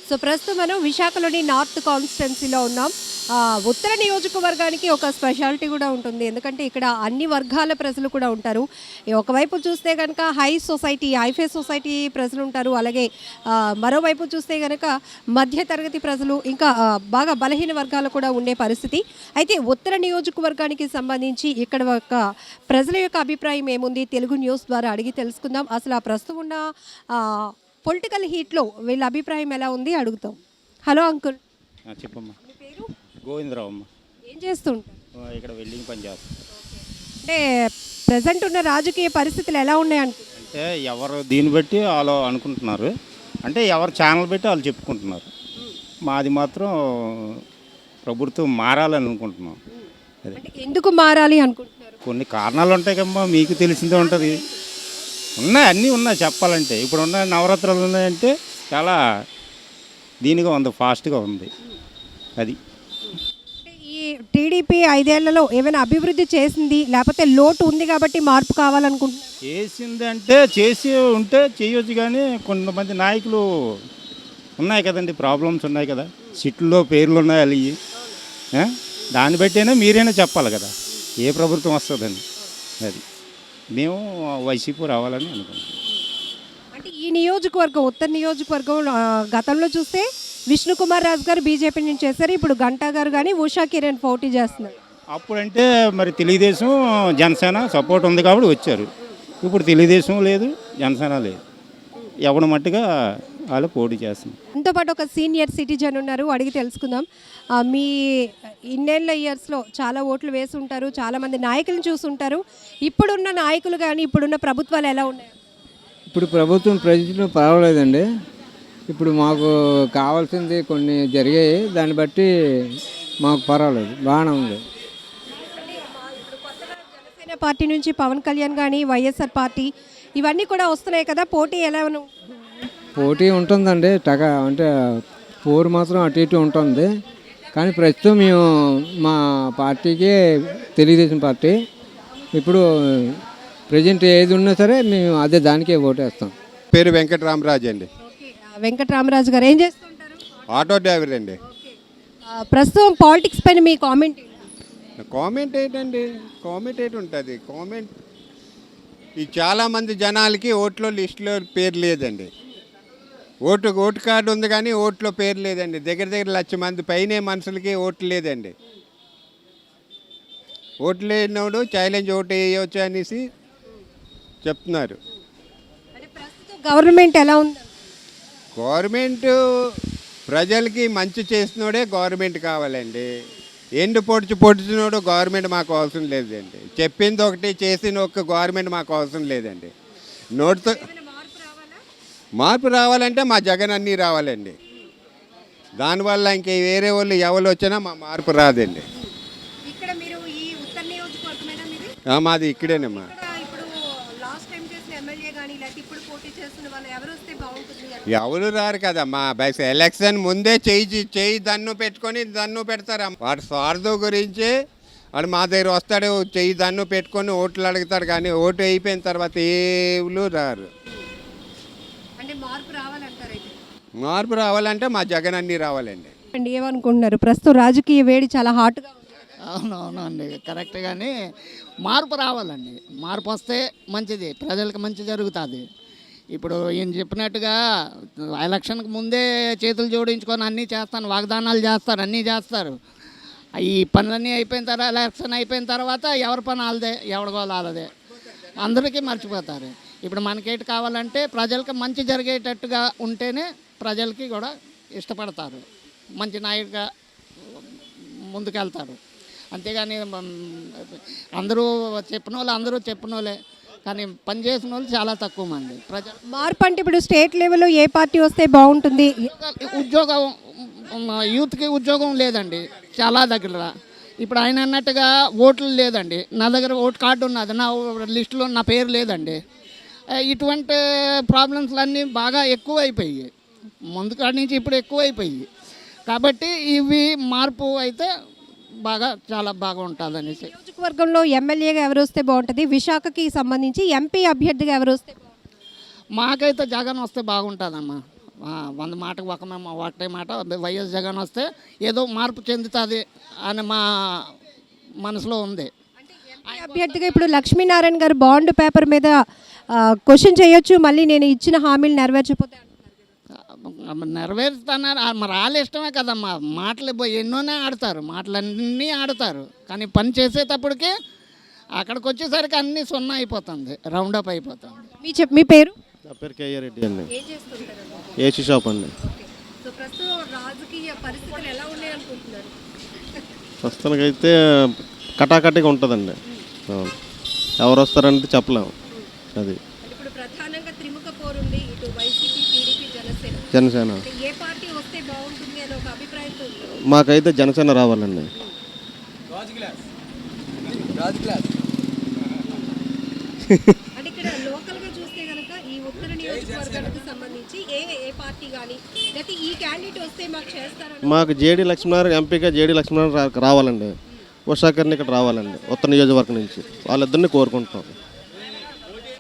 So ప్రస్తుతం మనం విశాఖలోని నార్త్ కాన్స్టిట్యున్సీలో ఉన్నాం. ఉత్తర నియోజకవర్గానికి ఒక స్పెషాలిటీ కూడా ఉంటుంది. ఎందుకంటే ఇక్కడ అన్ని వర్గాల ప్రజలు కూడా ఉంటారు. ఒకవైపు చూస్తే కనుక హైఫై సొసైటీ ప్రజలు ఉంటారు. అలాగే మరోవైపు చూస్తే కనుక మధ్యతరగతి ప్రజలు, ఇంకా బాగా బలహీన వర్గాలు కూడా ఉండే పరిస్థితి. అయితే ఉత్తర నియోజకవర్గానికి సంబంధించి ఇక్కడ ఒక ప్రజల యొక్క అభిప్రాయం ఏముంది తెలుగు న్యూస్ ద్వారా అడిగి తెలుసుకుందాం. అసలు ఆ ప్రస్తుతం ఉన్న పొలిటికల్ హీట్లో వీళ్ళ అభిప్రాయం ఎలా ఉంది అడుగుతాం. హలో అంకుల్, చెప్పమ్మా. మీ పేరు? గోవిందరావు అమ్మ. ఏం చేస్తుంటారు? ఇక్కడ వెల్డింగ్ పని చేస్తాం. అంటే ప్రజెంట్ ఉన్న రాజకీయ పరిస్థితులు ఎలా ఉన్నాయి అనుకుంటున్నారు? అంటే ఎవరు దీన్ని బట్టి వాళ్ళు అనుకుంటున్నారు, అంటే ఎవరు ఛానల్ పెట్టి వాళ్ళు చెప్పుకుంటున్నారు. మాది మాత్రం ప్రభుత్వం మారాలని అనుకుంటున్నాం. అదే అంటే ఎందుకు మారాలి అనుకుంటున్నారు? కొన్ని కారణాలు ఉంటాయి కమ్మా, మీకు తెలిసిందే ఉంటుంది. ఉన్నాయి, అన్నీ ఉన్నాయి చెప్పాలంటే. ఇప్పుడు ఉన్న నవరాత్రులు ఉన్నాయంటే చాలా దీనిగా ఉంది, ఫాస్ట్గా ఉంది. అది అంటే ఈ టీడీపీ 5 ఏళ్లలో ఏమైనా అభివృద్ధి చేసింది, లేకపోతే లోటు ఉంది కాబట్టి మార్పు కావాలనుకుంటున్నారు? చేసింది అంటే చేసి ఉంటే చేయొచ్చు, కానీ కొంతమంది నాయకులు ఉన్నాయి కదండి, ప్రాబ్లమ్స్ ఉన్నాయి కదా, సిట్లో పేర్లు ఉన్నాయి అవి. దాన్ని బట్టైనా మీరైనా చెప్పాలి కదా ఏ ప్రభుత్వం వస్తుందని. అది మేము వైసీపీ రావాలని అనుకుంటున్నాం. అంటే ఈ నియోజకవర్గం, ఉత్తర నియోజకవర్గం గతంలో చూస్తే విష్ణుకుమార్ రాజు గారు బీజేపీ నుంచి చేశారు. ఇప్పుడు గంటా గారు కానీ ఉషా కిరణ్ పోటీ చేస్తున్నారు. అప్పుడంటే మరి తెలుగుదేశం జనసేన సపోర్ట్ ఉంది కాబట్టి వచ్చారు. ఇప్పుడు తెలుగుదేశం లేదు, జనసేన లేదు, ఎవరి మట్టుగా వాళ్ళు పోటీ చేస్తున్నారు. దాంతో పాటు ఒక సీనియర్ సిటిజన్ ఉన్నారు, అడిగి తెలుసుకుందాం. మీ ఇన్నేళ్ళ ఇయర్స్లో చాలా ఓట్లు వేసి ఉంటారు, చాలామంది నాయకులను చూసుంటారు. ఇప్పుడున్న నాయకులు కానీ ఇప్పుడున్న ప్రభుత్వాలు ఎలా ఉన్నాయి? ఇప్పుడు ప్రభుత్వం ప్రజలు పర్వాలేదండి. ఇప్పుడు మాకు కావాల్సింది కొన్ని జరిగాయి, దాన్ని బట్టి మాకు పర్వాలేదు, బాగానే ఉంది. జనసేన పార్టీ నుంచి పవన్ కళ్యాణ్ కానీ వైఎస్ఆర్ పార్టీ ఇవన్నీ కూడా వస్తున్నాయి కదా, పోటీ ఎలా ఉంది? పోటీ ఉంటుందండి, అంటే పోరు మాత్రం అటు ఇటు ఉంటుంది. కానీ ప్రస్తుతం మేము మా పార్టీకి తెలుగుదేశం పార్టీ ఇప్పుడు ప్రజెంట్ ఏది ఉన్నా సరే మేము అదే దానికే ఓటేస్తాం. పేరు వెంకటరామరాజు అండి. వెంకటరామరాజు గారు ఏం చేస్తుంటారు? ఆటో డ్రైవర్ అండి. ప్రస్తుతం పాలిటిక్స్ పైన మీ కామెంట్? కామెంట్ ఏంటండి, కామెంట్ ఏంటి ఉంటుంది కామెంట్. ఈ చాలామంది జనాలకి ఓట్లో లిస్టులో పేరు లేదండి. ఓటు కార్డు ఉంది కానీ ఓట్లో పేరు లేదండి. దగ్గర 1,00,000 మంది పైనే మనుషులకి ఓట్లు లేదండి. ఓట్లు లేనివాడు ఛాలెంజ్ ఓటు వేయవచ్చు అనేసి చెప్తున్నారు. గవర్నమెంట్ ఎలా ఉంది? గవర్నమెంట్ ప్రజలకి మంచి చేసినోడే గవర్నమెంట్ కావాలండి. ఎండు పొడిచినోడు గవర్నమెంట్ మాకు అవసరం లేదండి. చెప్పింది ఒకటి చేసిన ఒక గవర్నమెంట్ మాకు అవసరం లేదండి. నోటితో మార్పు రావాలంటే మా జగన్ అన్నీ రావాలండి. దానివల్ల ఇంక వేరే వాళ్ళు ఎవరు వచ్చినా మా మార్పు రాదండి. మాది ఇక్కడేనమ్మా. ఎవరు రారు కదమ్మా. ఎలక్షన్ ముందే చేయి దన్ను పెట్టుకొని దన్ను పెడతారు. వాడు స్వార్థం గురించి వాడు మా దగ్గర వస్తాడు, చెయ్యి దన్ను పెట్టుకొని ఓట్లు అడుగుతాడు, కానీ ఓటు అయిపోయిన తర్వాత ఏళ్ళు రారు. మార్పు రావాలంటే మా జగన్ అన్నీ రావాలండి. ఏమనుకుంటున్నారు? ప్రస్తుతం రాజకీయ వేడి చాలా హాట్గా ఉంది. అవునవునండి, కరెక్ట్. కానీ మార్పు రావాలండి. మార్పు వస్తే మంచిది, ప్రజలకు మంచి జరుగుతుంది. ఇప్పుడు ఈయన చెప్పినట్టుగా ఎలక్షన్కి ముందే చేతులు జోడించుకొని అన్నీ చేస్తాను, వాగ్దానాలు చేస్తారు, అన్నీ చేస్తారు. ఈ పనులన్నీ అయిపోయిన తర్వాత, ఎలక్షన్ అయిపోయిన తర్వాత ఎవరి పని వాళ్ళదే, ఎవరిగోలు వాళ్ళదే, అందరికీ మర్చిపోతారు. ఇప్పుడు మనకేటి కావాలంటే ప్రజలకు మంచి జరిగేటట్టుగా ఉంటేనే ప్రజలకి కూడా ఇష్టపడతారు, మంచి నాయకుడిగా ముందుకెళ్తారు. అంతేగాని అందరూ చెప్పిన వాళ్ళే కానీ పనిచేసిన వాళ్ళు చాలా తక్కువ మంది. ప్రజలు మార్పు అంటే ఇప్పుడు స్టేట్ లెవెల్లో ఏ పార్టీ వస్తే బాగుంటుంది? ఉద్యోగం, యూత్కి ఉద్యోగం లేదండి చాలా దగ్గర. ఇప్పుడు ఆయన అన్నట్టుగా ఓట్లు లేదండి. నా దగ్గర ఓటు కార్డు ఉన్నది, నా లిస్టులో నా పేరు లేదండి. ఇటువంటి ప్రాబ్లమ్స్లన్నీ బాగా ఎక్కువ అయిపోయాయి, ముందు కాడి నుంచి ఇప్పుడు ఎక్కువ అయిపోయాయి. కాబట్టి ఇవి మార్పు అయితే చాలా బాగా ఉంటుంది అనేసి. నియోజకవర్గంలో ఎమ్మెల్యేగా ఎవరు వస్తే బాగుంటుంది? విశాఖకి సంబంధించి ఎంపీ అభ్యర్థిగా ఎవరు వస్తే బాగుంటుంది? మాకైతే జగన్ వస్తే బాగుంటుందమ్మా. వంద మాటకు ఒకటే మాట వైఎస్ జగన్ వస్తే ఏదో మార్పు చెందుతుంది అని మా మనసులో ఉంది. అభ్యర్థిగా ఇప్పుడు లక్ష్మీనారాయణ గారు బాండ్ పేపర్ మీద క్వశ్చన్ చేయొచ్చు, మళ్ళీ నేను ఇచ్చిన హామీలు నెరవేర్చకపోతే నెరవేరుతున్నారు. మరి వాళ్ళ ఇష్టమే కదమ్మా. మాటలు ఎన్నోనే ఆడతారు, మాటలన్నీ ఆడతారు, కానీ పని చేసేటప్పటికి అక్కడికి వచ్చేసరికి అన్నీ సున్నా అయిపోతుంది, రౌండప్ అయిపోతుంది. మీ పేరు? నా పేరు కేఆర్ రెడ్డి అండి. ఏం చేస్తుంటారు? ఏసీ షాప్ అండి. సో ప్రస్తుతం రాజకీయ పరిస్థితులు ఎలా ఉన్నాయి అనుకుంటున్నారు? ప్రస్తుతానికైతే కటాకటిగా ఉంటుందండి. ఎవరు వస్తారంటే చెప్పలేము. అది ఇప్పుడు ప్రధానంగా త్రిముఖ పోరుంది, ఇటు వైసీపీ, టీడీపీ, జనసేన. జనసేన ఏ పార్టీ వస్తే బాగుంటుంది అని ఒక అభిప్రాయంతో ఉంది. మాకైతే జనసేన రావాలండి. అంటే ఇక్కడ లోకల్గా చూస్తే కనుక ఈ ఉత్తర నియోజకవర్గానికి సంబంధించి ఏ పార్టీ కానీ లేకపోతే ఈ క్యాండిడేట్ వస్తే మాకు చేస్తారని మాకు జేడీ లక్ష్మీనారాయణ ఎంపీగా జేడీ లక్ష్మీనారాయణ రావాలండి. ఉషాకర్ని ఇక్కడ రావాలండి ఉత్తర నియోజకవర్గం నుంచి. వాళ్ళిద్దరిని కోరుకుంటున్నాం.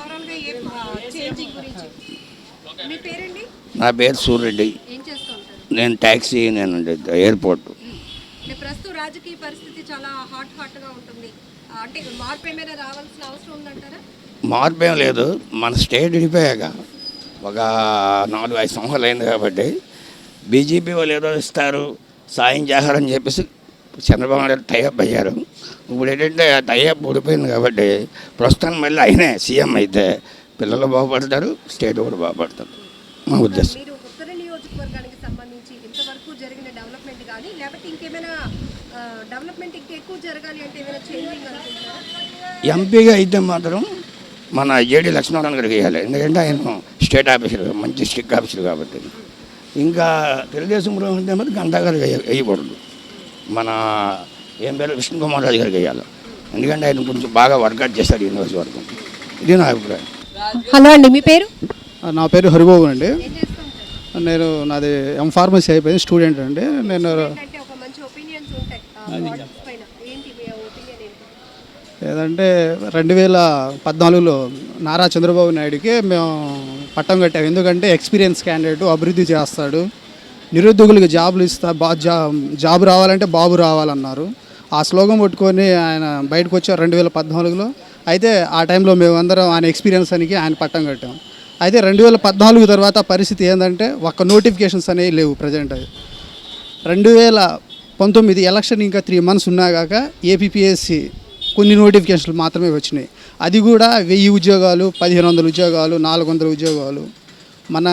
ఓవరాల్గా ఏ చేంజింగ్ గురించి. మీ పేరండి? నా పేరు సూర్యరెడ్డి. ఏం చేస్తూ ఉంటారు? నేను ట్యాక్సీ నేను ఎయిర్పోర్ట్. అంటే ప్రస్తుతం రాజకీయ పరిస్థితి చాలా హాట్గా ఉంటుంది. అంటే మార్పు ఏమైనా రావాల్సిన అవసరం ఉందంటారా? మార్పు ఏం లేదు. మన స్టేట్ విడిపోయాక ఒక 4-5 సంవత్సరాలు అయింది కాబట్టి బీజేపీ వాళ్ళు ఏదో ఇస్తారు, సాయం చేస్తారని చెప్పేసి చంద్రబాబు నాయుడు టైఅప్ అయ్యారు. ఇప్పుడు ఏంటంటే టైఅప్ ఊడిపోయింది కాబట్టి ప్రస్తుతం మళ్ళీ అయినే సీఎం అయితే పిల్లలు బాగుపడతారు, స్టేట్ కూడా బాగుపడతారు మా ఉద్దేశం. మీరు ఉత్తర నియోజకవర్గానికి సంబంధించి ఇంతవరకు జరిగిన డెవలప్మెంట్ కానీ లేకపోతే ఇంకేమైనా డెవలప్మెంట్ ఇంకా ఎక్కువ జరగాలి అంటే ఏమైనా చేంజింగ్ అనుకుంటున్నారా? ఎంపీగా అయితే మాత్రం మన జేడీ లక్ష్మీనారాయణ గారికి వేయాలి. ఎందుకంటే ఆయన స్టేట్ ఆఫీసర్, మంచి స్టిక్ ఆఫీసర్ కాబట్టి. ఇంకా తెలుగుదేశంలో ఉంటే మరి గంటా గారికి వేయకూడదు. మన ఏం పేరు విష్ణుకుమార్ రాజు గారికి వేయాలి. ఎందుకంటే ఆయన కొంచెం బాగా వర్కౌట్ చేశారు ఈ నియోజకవర్గం. ఇది నా అభిప్రాయం. హలో అండి, మీ పేరు? నా పేరు హరిబాబు అండి. ఏం చేస్తుంటారు? నేను నాది ఫార్మసీ అయిపోయింది, స్టూడెంట్ అండి. నేను అంటే ఒక మంచి ఒపీనియన్స్ ఉంటాయి politics పైన. ఏంటి మీ ఒపీనియన్ ఏంటి? ఏదంటే 2014లో నారా చంద్రబాబు నాయుడుకి మేము పట్టం కట్టాము. ఎందుకంటే ఎక్స్పీరియన్స్ క్యాండిడేట్, అభివృద్ధి చేస్తాడు, నిరుద్యోగులకు జాబులు జాబ్ రావాలంటే బాబు రావాలన్నారు. ఆ స్లోగన్ పట్టుకొని ఆయన బయటకు వచ్చారు 2014లో. అయితే ఆ టైంలో మేమందరం ఆయన ఎక్స్పీరియన్స్ అని ఆయన పట్టం కట్టాం. అయితే 2014 తర్వాత పరిస్థితి ఏంటంటే ఒక్క నోటిఫికేషన్స్ అనేవి లేవు. ప్రజెంట్ 2019 ఎలక్షన్ ఇంకా 3 months ఉన్నాగాక ఏపీపీఎస్సి కొన్ని నోటిఫికేషన్లు మాత్రమే వచ్చినాయి. అది కూడా 1000 ఉద్యోగాలు, 1500 ఉద్యోగాలు, 400 ఉద్యోగాలు. మన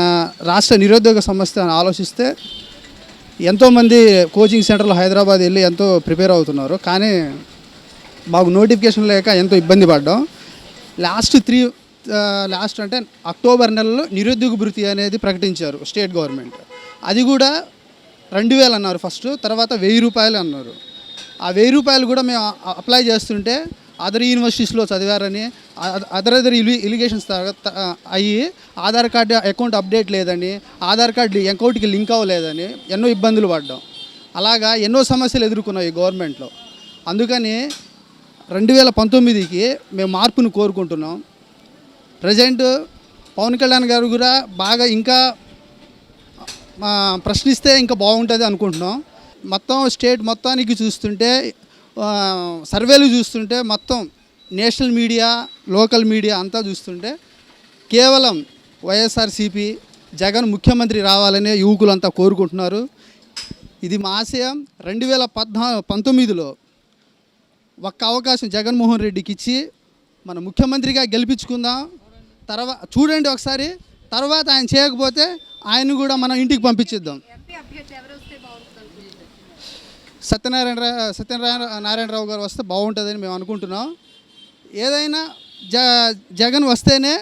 రాష్ట్ర నిరుద్యోగ సమస్య ఆలోచిస్తే ఎంతోమంది కోచింగ్ సెంటర్లు హైదరాబాద్ వెళ్ళి ఎంతో ప్రిపేర్ అవుతున్నారు, కానీ మాకు నోటిఫికేషన్ లేక ఎంతో ఇబ్బంది పడ్డాం. లాస్ట్ అంటే అక్టోబర్ నెలలో నిరుద్యోగ భృతి అనేది ప్రకటించారు స్టేట్ గవర్నమెంట్. అది కూడా 2000 అన్నారు ఫస్ట్, తర్వాత 1000 రూపాయలు అన్నారు. ఆ 1000 రూపాయలు కూడా మేము అప్లై చేస్తుంటే అదర్ యూనివర్సిటీస్లో చదివారని, అదర్ ఎలిగేషన్స్ అయ్యి ఆధార్ కార్డు అకౌంట్ అప్డేట్ లేదని, ఆధార్ కార్డు అకౌంట్కి లింక్ అవ్వలేదని ఎన్నో ఇబ్బందులు పడ్డాం. అలాగా ఎన్నో సమస్యలు ఎదుర్కొన్నాం ఈ గవర్నమెంట్లో. అందుకని 2019కి మేము మార్పును కోరుకుంటున్నాం. ప్రజెంట్ పవన్ కళ్యాణ్ గారు కూడా బాగా ఇంకా ప్రశ్నిస్తే ఇంకా బాగుంటుంది అనుకుంటున్నాం. మొత్తం స్టేట్ మొత్తానికి చూస్తుంటే, సర్వేలు చూస్తుంటే, మొత్తం నేషనల్ మీడియా, లోకల్ మీడియా అంతా చూస్తుంటే కేవలం వైఎస్ఆర్సీపీ జగన్ ముఖ్యమంత్రి రావాలనే యువకులంతా కోరుకుంటున్నారు. ఇది మా ఆశయం. 2019లో ఒక్క అవకాశం జగన్మోహన్ రెడ్డికి ఇచ్చి మన ముఖ్యమంత్రిగా గెలిపించుకుందాం. తర్వాత చూడండి ఒకసారి, తర్వాత ఆయన చేయకపోతే ఆయన కూడా మనం ఇంటికి పంపించేద్దాం. సత్యనారాయణరావు గారు వస్తే బాగుంటుందని మేము అనుకుంటున్నాం. ఏదైనా జగన్ వస్తేనే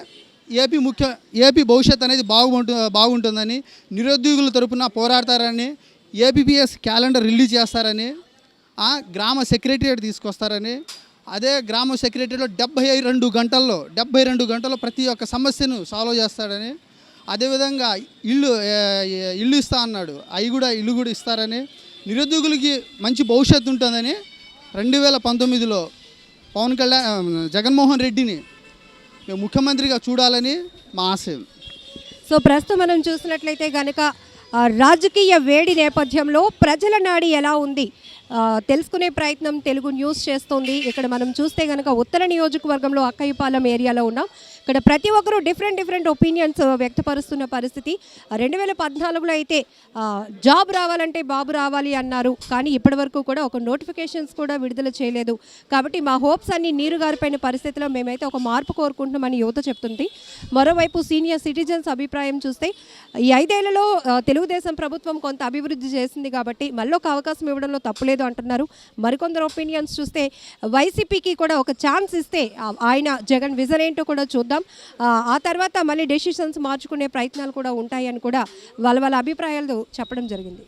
ఏపీ భవిష్యత్ అనేది బాగుంటుందని, నిరుద్యోగుల తరపున పోరాడతారని, ఏపీపీఎస్ క్యాలెండర్ రిలీజ్ చేస్తారని, గ్రామ సెక్రటరియట్ తీసుకొస్తారని, అదే గ్రామ సెక్రటరీలో 72 గంటల్లో ప్రతి ఒక్క సమస్యను సాల్వ్ చేస్తాడని, అదేవిధంగా ఇల్లు ఇస్తా అన్నాడు, ఇల్లు కూడా ఇస్తారని, నిరుద్యోగులకి మంచి భవిష్యత్తు ఉంటుందని 2019లో జగన్మోహన్ రెడ్డిని మేము ముఖ్యమంత్రిగా చూడాలని మా ఆశయం. సో ప్రస్తుతం మనం చూసినట్లయితే కనుక రాజకీయ వేడి నేపథ్యంలో ప్రజల నాడి ఎలా ఉంది తెలుసుకునే ప్రయత్నం తెలుగు న్యూస్ చేస్తోంది. ఇక్కడ మనం చూస్తే కనుక ఉత్తర నియోజకవర్గంలో అక్కయ్యపాలెం ఏరియాలో ఉన్నాం. ఇక్కడ ప్రతి ఒక్కరూ డిఫరెంట్ ఒపీనియన్స్ వ్యక్తపరుస్తున్న పరిస్థితి. 2014లో అయితే జాబ్ రావాలంటే బాబు రావాలి అన్నారు, కానీ ఇప్పటివరకు కూడా ఒక నోటిఫికేషన్స్ కూడా విడుదల చేయలేదు. కాబట్టి మా హోప్స్ అన్ని నీరు గారిపోయిన పరిస్థితిలో మేమైతే ఒక మార్పు కోరుకుంటున్నామని యువత చెప్తుంది. మరోవైపు సీనియర్ సిటిజన్స్ అభిప్రాయం చూస్తే ఈ 5 ఏళ్లలో తెలుగుదేశం ప్రభుత్వం కొంత అభివృద్ధి చేసింది కాబట్టి మళ్ళీ ఒక అవకాశం ఇవ్వడంలో తప్పులేదు అంటున్నారు. మరికొందరు ఒపీనియన్స్ చూస్తే వైసీపీకి కూడా ఒక ఛాన్స్ ఇస్తే ఆయన జగన్ విజన్ ఏంటో కూడా చూద్దాం, ఆ తర్వాత మళ్ళీ డెసిషన్స్ మార్చుకునే ప్రయత్నాలు కూడా ఉంటాయని కూడా వాళ్ళ అభిప్రాయాలు చెప్పడం జరిగింది.